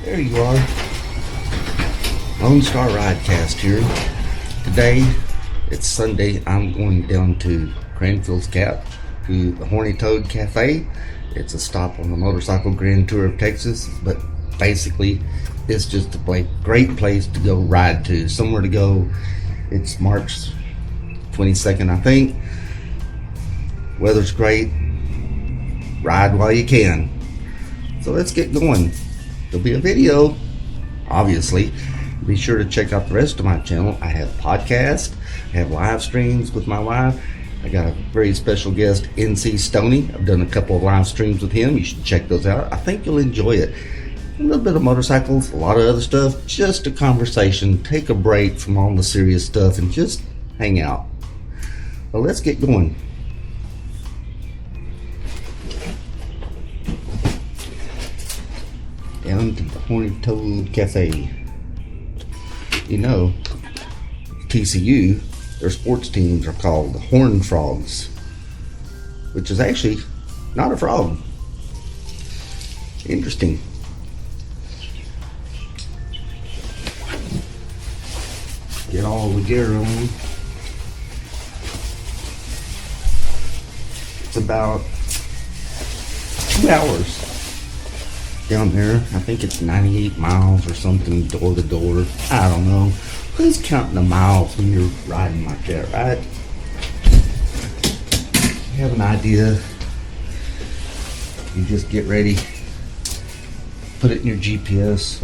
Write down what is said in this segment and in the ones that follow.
There you are. Lone Star Ridecast here. Today, it's Sunday. I'm going down to Cranfield's Gap to the Horny Toad Cafe. It's a stop on the Motorcycle Grand Tour of Texas, but basically, it's just a great place to go ride to. Somewhere to go. It's March 22nd, I think. Weather's great. Ride while you can. So let's get going. There'll be a video, obviously. Be sure to check out the rest of my channel. I have podcasts, I have live streams with my wife. I got a very special guest, NC Stoney. I've done a couple of live streams with him. You should check those out. I think you'll enjoy it. A little bit of motorcycles, a lot of other stuff, just a conversation. Take a break from all the serious stuff and just hang out. Well, let's get going. Down to the Horny Toad Cafe. You know, TCU, their sports teams are called the Horned Frogs, which is actually not a frog. Interesting. Get all the gear on. It's about 2 hours down there. I think it's 98 miles or something, door to door. I don't know. Who's counting the miles when you're riding like that, right? You have an idea. You just get ready. Put it in your GPS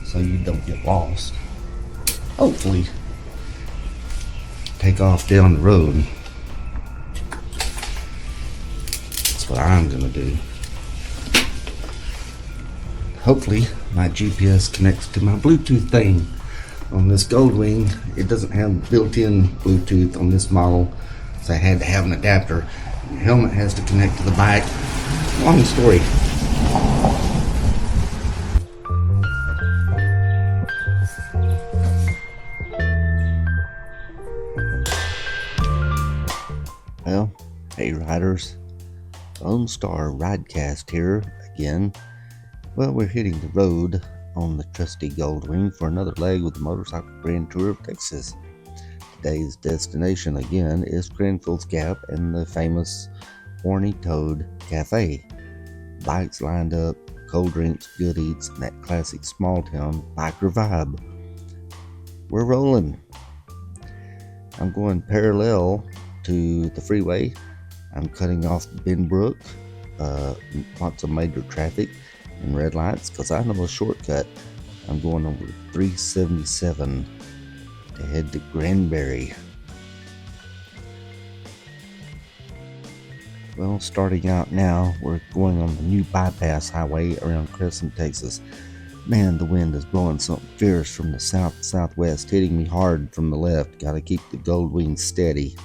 so you don't get lost. Hopefully, take off down the road. That's what I'm gonna do. Hopefully my GPS connects to my Bluetooth thing. On this Goldwing, it doesn't have built-in Bluetooth on this model, so I had to have an adapter. The helmet has to connect to the bike. Long story. Well, hey riders, Lone Star Ridecast here again. Well, we're hitting the road on the trusty Goldwing for another leg with the Motorcycle Grand Tour of Texas. Today's destination again is Cranfield's Gap and the famous Horny Toad Cafe. Bikes lined up, cold drinks, good eats, and that classic small town biker vibe. We're rolling. I'm going parallel to the freeway. I'm cutting off Benbrook, lots of major traffic and red lights because I know a shortcut. I'm going over 377 to head to Granbury. Well, starting out now, we're going on the new bypass highway around Crescent, Texas. Man, the wind is blowing something fierce from the southwest, hitting me hard from the left. Gotta keep the Goldwing steady.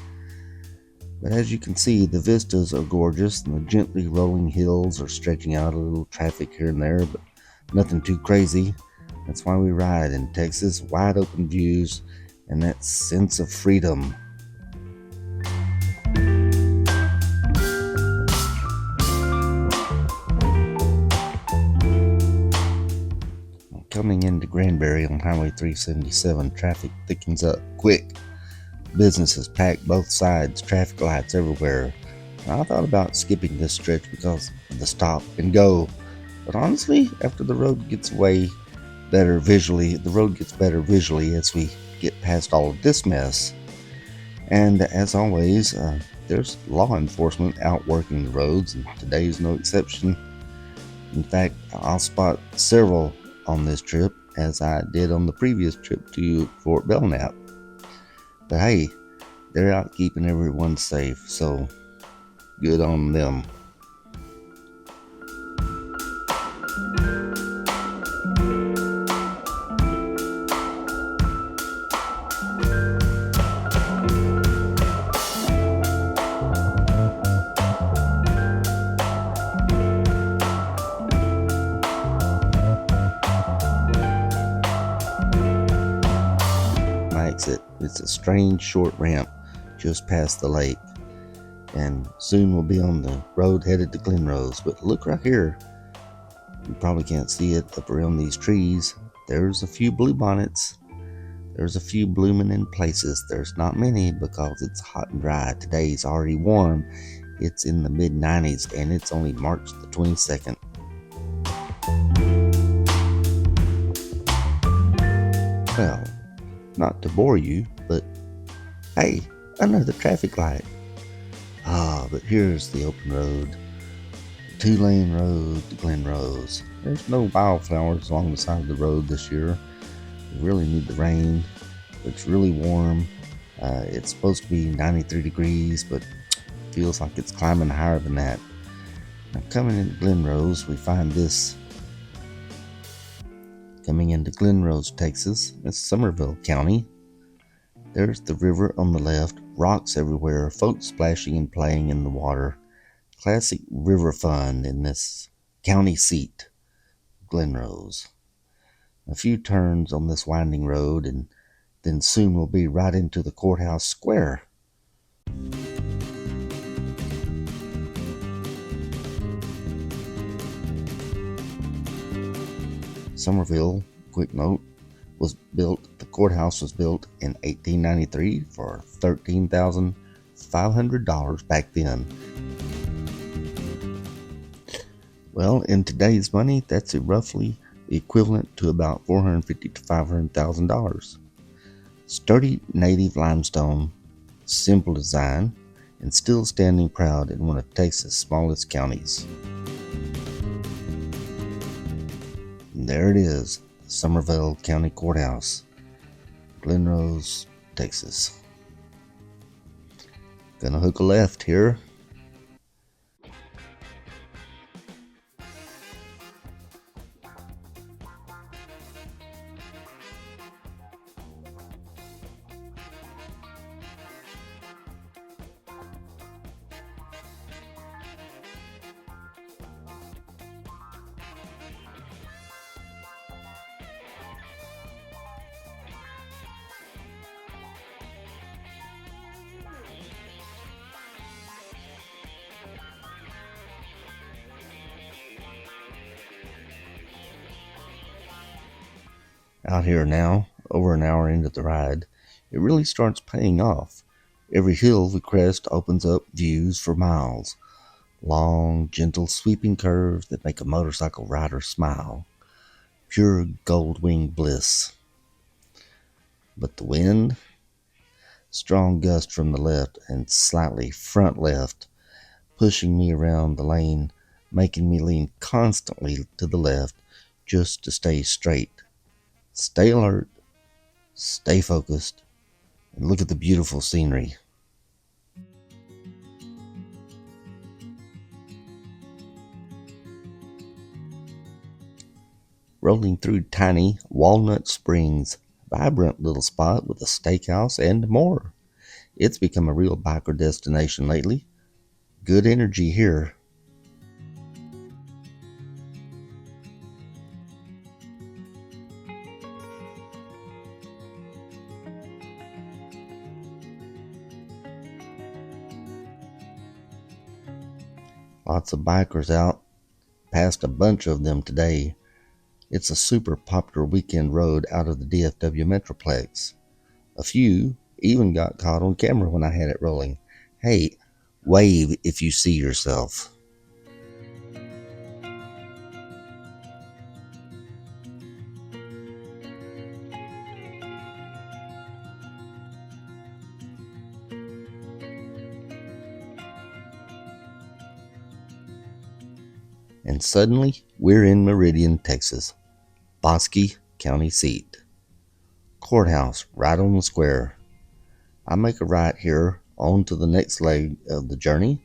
But as you can see, the vistas are gorgeous and the gently rolling hills are stretching out, a little traffic here and there, but nothing too crazy. That's why we ride in Texas, wide open views and that sense of freedom. Coming into Granbury on Highway 377, traffic thickens up quick. Businesses packed both sides, traffic lights everywhere. I thought about skipping this stretch because of the stop and go. But honestly, after the road gets better visually as we get past all of this mess. And as always, there's law enforcement out working the roads, and today's no exception. In fact, I'll spot several on this trip, as I did on the previous trip to Fort Belknap. But hey, they're out keeping everyone safe, so good on them. My exit, it's a strange short ramp just past the lake, and soon we'll be on the road headed to Glenrose. But look right here, You probably can't see it up around these trees. There's a few bluebonnets. There's a few blooming in places. There's not many because it's hot and dry. Today's already warm. It's in the mid 90s and it's only March the 22nd. Well, not to bore you, but hey, another traffic light. But here's the open road. 2-lane road to Glen Rose. There's no wildflowers along the side of the road this year. We really need the rain. It's really warm. It's supposed to be 93 degrees, but feels like it's climbing higher than that. Now, coming into Glen Rose, we find this. Coming into Glen Rose, Texas, it's Somervell County. There's the river on the left, rocks everywhere, folks splashing and playing in the water. Classic river fun in this county seat, Glen Rose. A few turns on this winding road, and then soon we'll be right into the courthouse square. Somerville, quick note, the courthouse was built in 1893 for $13,500 back then. Well, in today's money, that's roughly equivalent to about $450,000 to $500,000. Sturdy native limestone, simple design, and still standing proud in one of Texas' smallest counties. And there it is, the Somervell County Courthouse, Glen Rose, Texas. Gonna hook a left here. Out here now, over an hour into the ride, it really starts paying off. Every hill we crest opens up views for miles. Long, gentle, sweeping curves that make a motorcycle rider smile. Pure gold-winged bliss. But the wind? Strong gust from the left and slightly front left, pushing me around the lane, making me lean constantly to the left just to stay straight. Stay alert, stay focused, and look at the beautiful scenery. Rolling through tiny Walnut Springs, vibrant little spot with a steakhouse and more. It's become a real biker destination lately. Good energy here. Lots of bikers out. Passed a bunch of them today. It's a super popular weekend road out of the DFW Metroplex. A few even got caught on camera when I had it rolling. Hey, wave if you see yourself. And suddenly, we're in Meridian, Texas, Bosque County seat. Courthouse right on the square. I make a right here on to the next leg of the journey.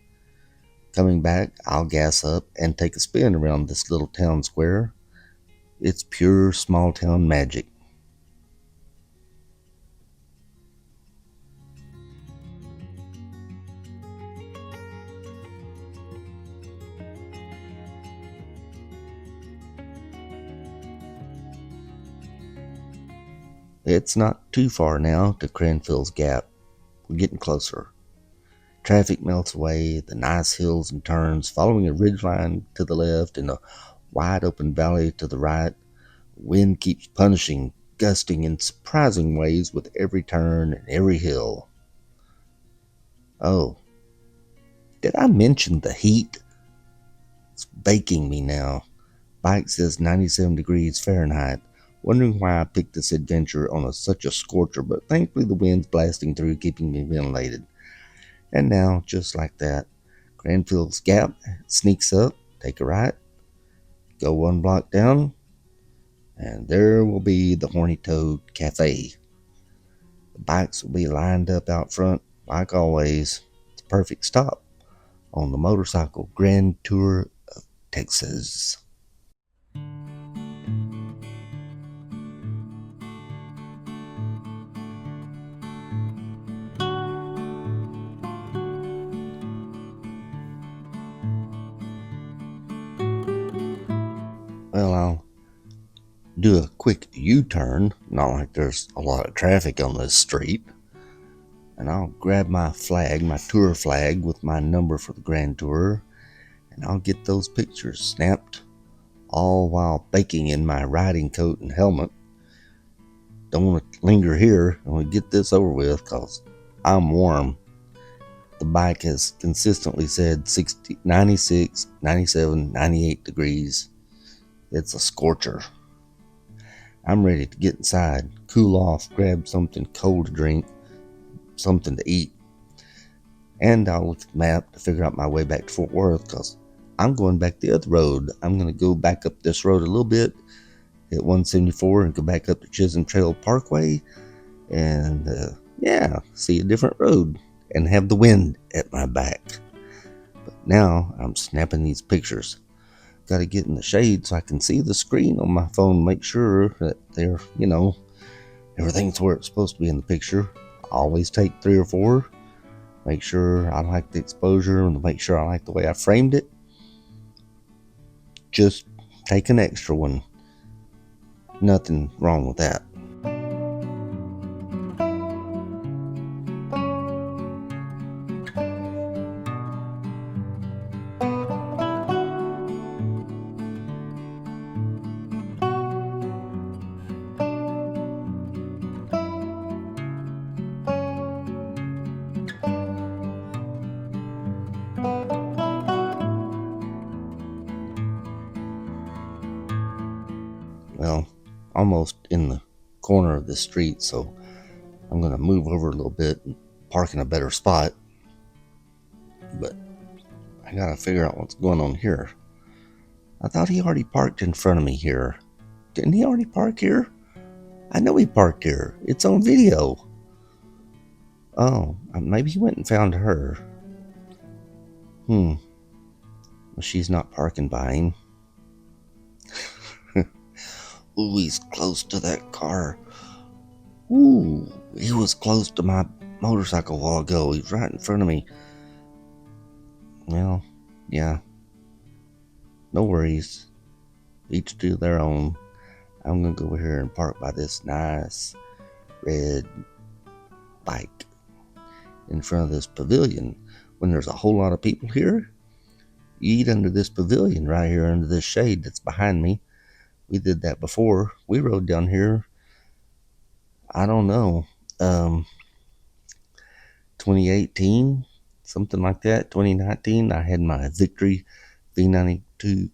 Coming back, I'll gas up and take a spin around this little town square. It's pure small town magic. It's not too far now to Cranfield's Gap. We're getting closer. Traffic melts away, the nice hills and turns, following a ridgeline to the left and a wide open valley to the right. Wind keeps punishing, gusting in surprising ways with every turn and every hill. Oh, did I mention the heat? It's baking me now. Bike says 97 degrees Fahrenheit. Wondering why I picked this adventure on such a scorcher, but thankfully the wind's blasting through, keeping me ventilated. And now, just like that, Cranfield's Gap sneaks up, take a right, go 1 block down, and there will be the Horny Toad Cafe. The bikes will be lined up out front, like always. It's a perfect stop on the motorcycle Grand Tour of Texas. Well, I'll do a quick U-turn, not like there's a lot of traffic on this street, and I'll grab my flag, my tour flag with my number for the Grand Tour, and I'll get those pictures snapped, all while baking in my riding coat and helmet. Don't want to linger here. I want to get this over with because I'm warm. The bike has consistently said 60, 96, 97, 98 degrees. It's a scorcher. I'm ready to get inside, cool off, grab something cold to drink, something to eat, and I'll look at the map to figure out my way back to Fort Worth because I'm going back the other road. I'm going to go back up this road a little bit, hit 174 and go back up to Chisholm Trail Parkway and, see a different road and have the wind at my back. But now I'm snapping these pictures. Got to get in the shade so I can see the screen on my phone, make sure that they're, everything's where it's supposed to be in the picture. Always take 3 or 4. Make sure I like the exposure and make sure I like the way I framed it. Just take an extra one. Nothing wrong with that. Well, almost in the corner of the street, so I'm going to move over a little bit and park in a better spot. But I got to figure out what's going on here. I thought he already parked in front of me here. Didn't he already park here? I know he parked here. It's on video. Oh, maybe he went and found her. Well, she's not parking by him. Ooh, he's close to that car. Ooh, he was close to my motorcycle a while ago. He's right in front of me. Well, yeah. No worries. Each to their own. I'm going to go over here and park by this nice red bike in front of this pavilion. When there's a whole lot of people here, you eat under this pavilion right here under this shade that's behind me. We did that before. We rode down here, I don't know, 2018, something like that, 2019. I had my Victory V92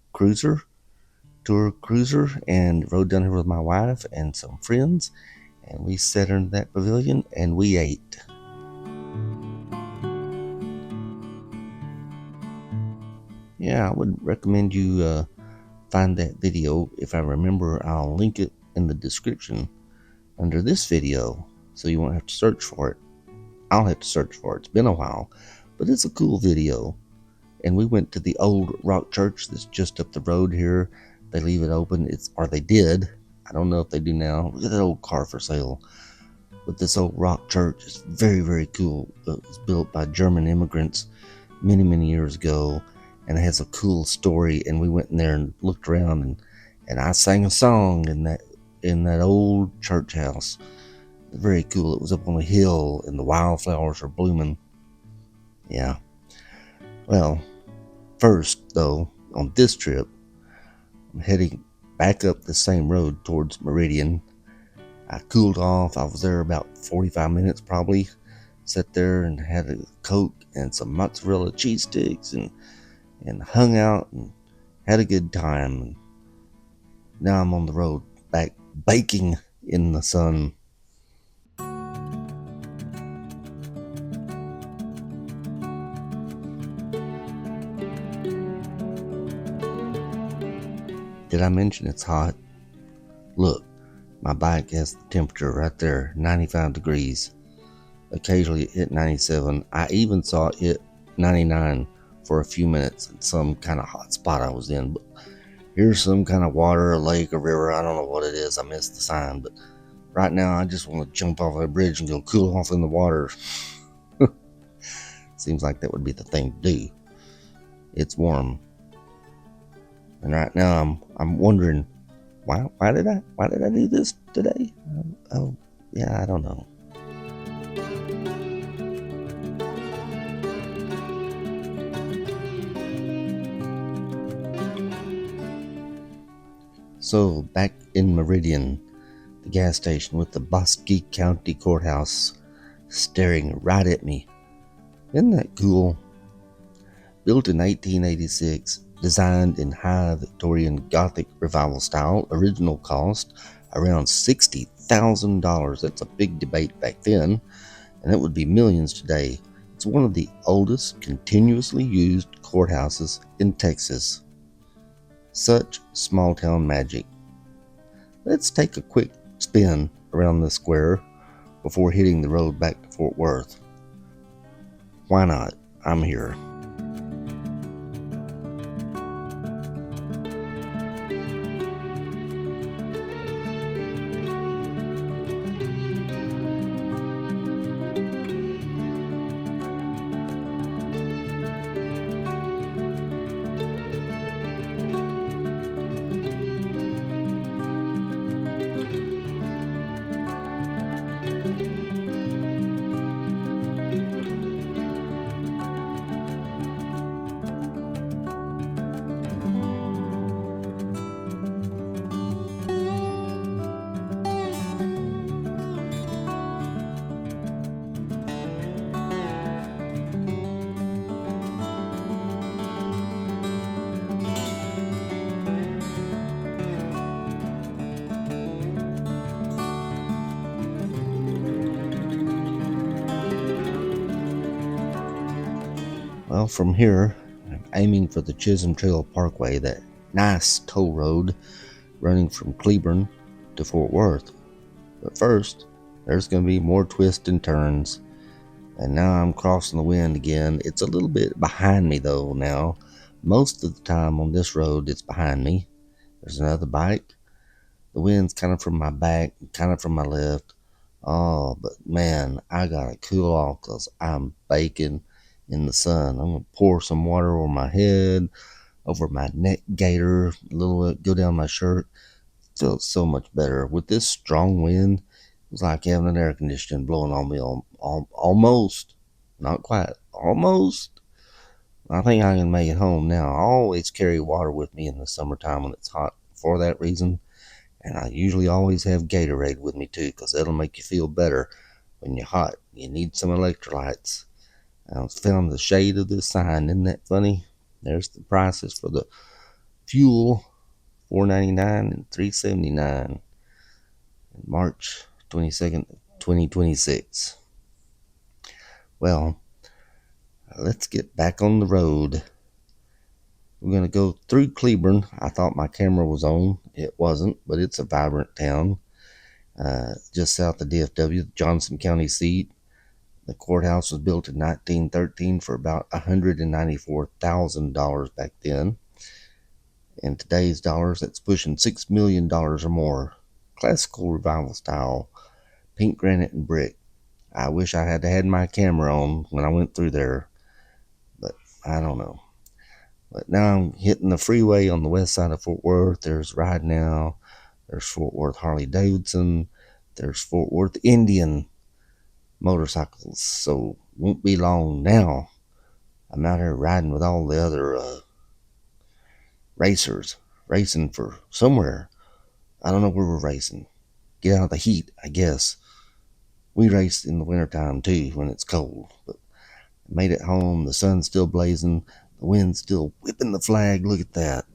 Tour Cruiser, and rode down here with my wife and some friends, and we sat in that pavilion and we ate. Yeah, I would recommend you find that video. If I remember, I'll link it in the description under this video so you won't have to search for it. I'll have to search for it. It's been a while, but it's a cool video. And we went to the old rock church that's just up the road here. They leave it open. They did. I don't know if they do now. Look at that old car for sale. But this old rock church is very, very cool. It was built by German immigrants many, many years ago. And it has a cool story, and we went in there and looked around, and I sang a song in that old church house. Very cool. It was up on a hill, and the wildflowers are blooming. Yeah. Well, first though, on this trip, I'm heading back up the same road towards Meridian. I cooled off. I was there about 45 minutes probably. Sat there and had a Coke and some mozzarella cheese sticks and hung out and had a good time. And now I'm on the road back baking in the sun. Did I mention it's hot? Look, my bike has the temperature right there, 95 degrees. Occasionally it hit 97. I even saw it hit 99 for a few minutes in some kind of hot spot I was in. But here's some kind of water, a lake, a river. I don't know what it is. I missed the sign. But right now I just want to jump off that bridge and go cool off in the water. Seems like that would be the thing to do. It's warm. And right now I'm wondering why did I do this today? I don't know. So back in Meridian, the gas station with the Bosque County Courthouse staring right at me. Isn't that cool? Built in 1886, designed in high Victorian Gothic revival style, original cost around $60,000. That's a big debate back then, and it would be millions today. It's one of the oldest continuously used courthouses in Texas. Such small town magic. Let's take a quick spin around the square before hitting the road back to Fort Worth. Why not? I'm here. Well, from here, I'm aiming for the Chisholm Trail Parkway, that nice toll road running from Cleburne to Fort Worth. But first, there's going to be more twists and turns. And now I'm crossing the wind again. It's a little bit behind me though now. Most of the time on this road, it's behind me. There's another bike. The wind's kind of from my back, kind of from my left. Oh, but man, I gotta cool off because I'm baking in the sun. I'm gonna pour some water over my head, over my neck gaiter, a little bit, go down my shirt. Feels so much better. With this strong wind, it's like having an air conditioner blowing on me almost. Not quite. Almost. I think I can make it home now. I always carry water with me in the summertime when it's hot for that reason. And I usually always have Gatorade with me too, because that'll make you feel better when you're hot. You need some electrolytes. I found the shade of this sign. Isn't that funny? There's the prices for the fuel, $4.99 and $3.79. March 22nd, 2026. Well, let's get back on the road. We're going to go through Cleburne. I thought my camera was on. It wasn't, but it's a vibrant town. Just south of DFW, the Johnson County seat. The courthouse was built in 1913 for about $194,000 back then. In today's dollars, that's pushing $6 million or more. Classical revival style, pink granite and brick. I wish I had my camera on when I went through there, but I don't know. But now I'm hitting the freeway on the west side of Fort Worth. There's Ride Now. There's Fort Worth Harley Davidson. There's Fort Worth Indian motorcycles. So won't be long now. I'm out here riding with all the other racers. racing for somewhere. I don't know where we're racing. Get out of the heat, I guess. We race in the wintertime too when it's cold. But I made it home. The sun's still blazing. The wind's still whipping the flag. Look at that.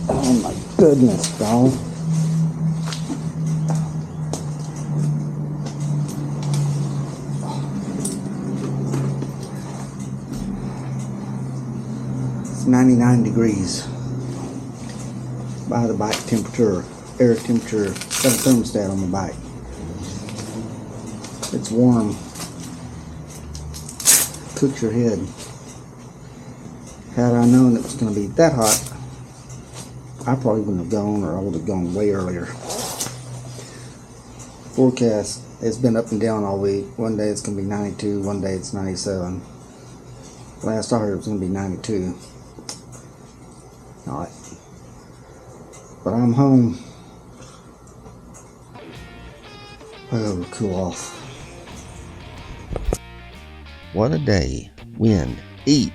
Oh my goodness, dog. It's 99 degrees by the bike temperature, air temperature, got a thermostat on the bike. It's warm. Cooks your head. Had I known it was going to be that hot, I probably wouldn't have gone, or I would have gone way earlier. Forecast has been up and down all week. One day it's going to be 92, one day it's 97. Last I heard it was going to be 92. Alright. But I'm home. I gotta cool off. What a day. Wind, heat,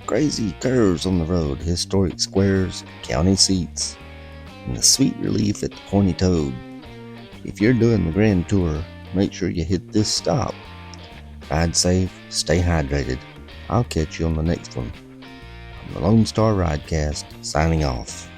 crazy curves on the road, historic squares, county seats, and the sweet relief at the Horny Toad. If you're doing the Grand Tour, make sure you hit this stop. Ride safe, stay hydrated. I'll catch you on the next one. I'm the Lone Star Ridecast, signing off.